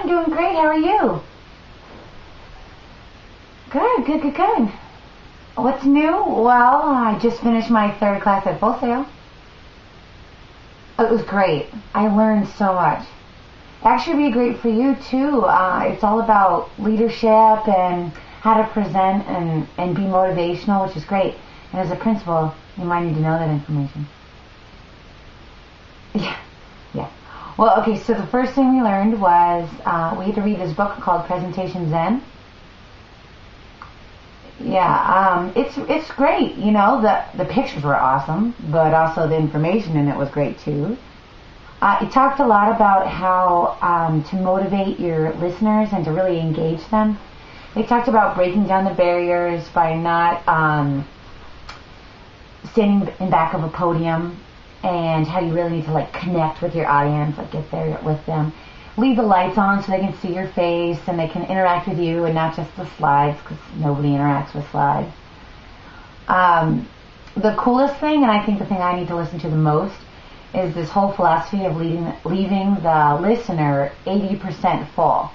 I'm doing great. How are you? Good, good, good, good. What's new? Well, I just finished my third class at Full Sail. It was great. I learned so much. Actually, it'd be great for you too. It's all about leadership and how to present and be motivational, which is great. And as a principal, you might need to know that information. Yeah, yeah. Well, okay, so the first thing we learned was we had to read this book called Presentation Zen. Yeah, it's great. You know, the pictures were awesome, but also the information in it was great too. It talked a lot about how to motivate your listeners and to really engage them. They talked about breaking down the barriers by not standing in back of a podium, and how you really need to like connect with your audience, like get there with them. Leave the lights on so they can see your face and they can interact with you and not just the slides, because nobody interacts with slides. The coolest thing, and I think the thing I need to listen to the most, is this whole philosophy of leaving the listener 80% full.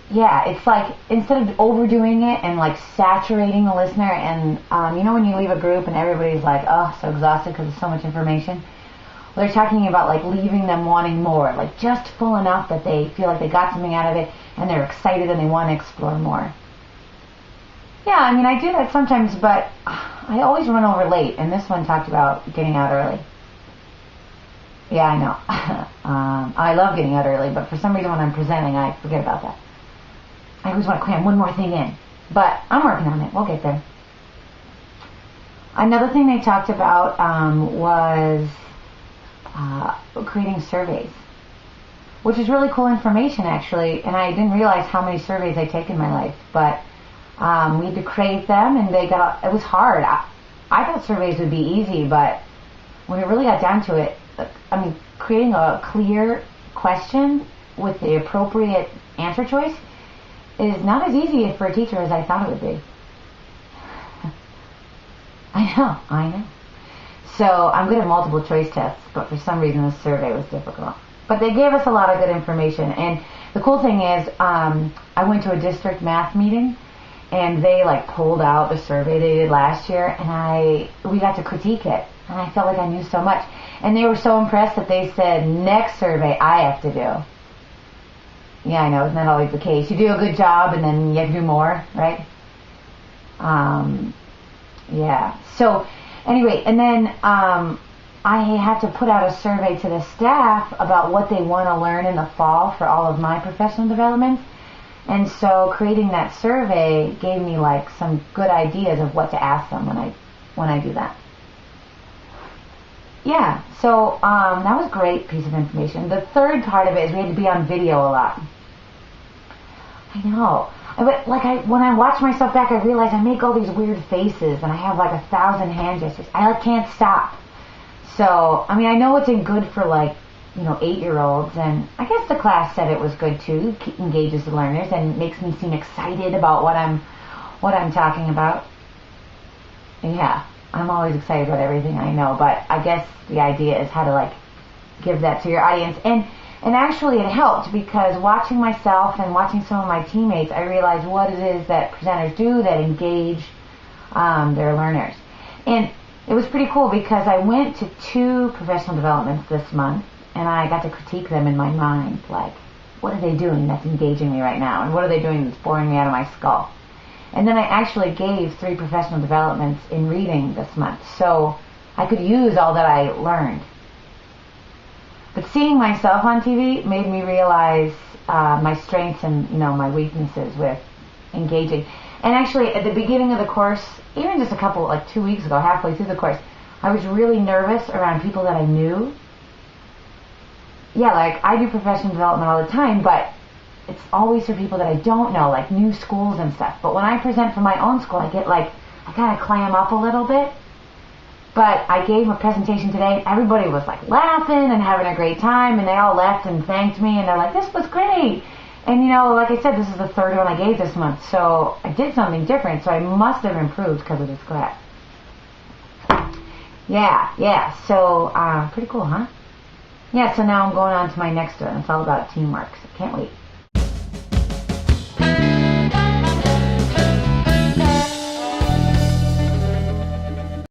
Yeah, it's like instead of overdoing it and like saturating the listener, and you know when you leave a group and everybody's like, oh, so exhausted because of so much information. Well, they're talking about like leaving them wanting more, like just full enough that they feel like they got something out of it and they're excited and they want to explore more. Yeah, I mean I do that sometimes, but I always run over late, and this one talked about getting out early. Yeah, I know. I love getting out early, but for some reason when I'm presenting, I forget about that. I always want to cram one more thing in, but I'm working on it. We'll get there. Another thing they talked about was creating surveys, which is really cool information actually, and I didn't realize how many surveys I take in my life, but we had to create them, and it was hard. I thought surveys would be easy, but when it really got down to it, I mean, creating a clear question with the appropriate answer choice is not as easy for a teacher as I thought it would be. I know. So I'm good at multiple choice tests, but for some reason this survey was difficult. But they gave us a lot of good information, and the cool thing is I went to a district math meeting, and they like pulled out the survey they did last year, and we got to critique it, and I felt like I knew so much. And they were so impressed that they said, next survey I have to do. Yeah, I know, isn't that always the case? You do a good job and then you have to do more, right? Yeah. So, anyway, and then I had to put out a survey to the staff about what they want to learn in the fall for all of my professional development. And so creating that survey gave me like some good ideas of what to ask them when I do that. Yeah, so that was a great piece of information. The third part of it is we had to be on video a lot. I know. But like when I watch myself back, I realize I make all these weird faces and I have like 1,000 hand gestures. I like can't stop. So, I mean, I know it's good for like, 8-year-olds, and I guess the class said it was good too. It engages the learners and makes me seem excited about what I'm talking about. Yeah, I'm always excited about everything I know, but I guess the idea is how to like give that to your audience. And actually it helped, because watching myself and watching some of my teammates, I realized what it is that presenters do that engage their learners. And it was pretty cool because I went to 2 professional developments this month, and I got to critique them in my mind, like, what are they doing that's engaging me right now? And what are they doing that's boring me out of my skull? And then I actually gave 3 professional developments in reading this month, so I could use all that I learned. But seeing myself on TV made me realize my strengths and my weaknesses with engaging. And actually, at the beginning of the course, even just 2 weeks ago, halfway through the course, I was really nervous around people that I knew. Yeah, like I do professional development all the time, but it's always for people that I don't know, like new schools and stuff. But when I present for my own school, I kind of clam up a little bit. But I gave a presentation today, and everybody was like laughing and having a great time, and they all left and thanked me, and they're like, this was great. And like I said, this is the 3rd one I gave this month, so I did something different, so I must have improved because of this class. Yeah, so pretty cool, huh? Yeah, so now I'm going on to my next one. It's all about teamwork. So can't wait.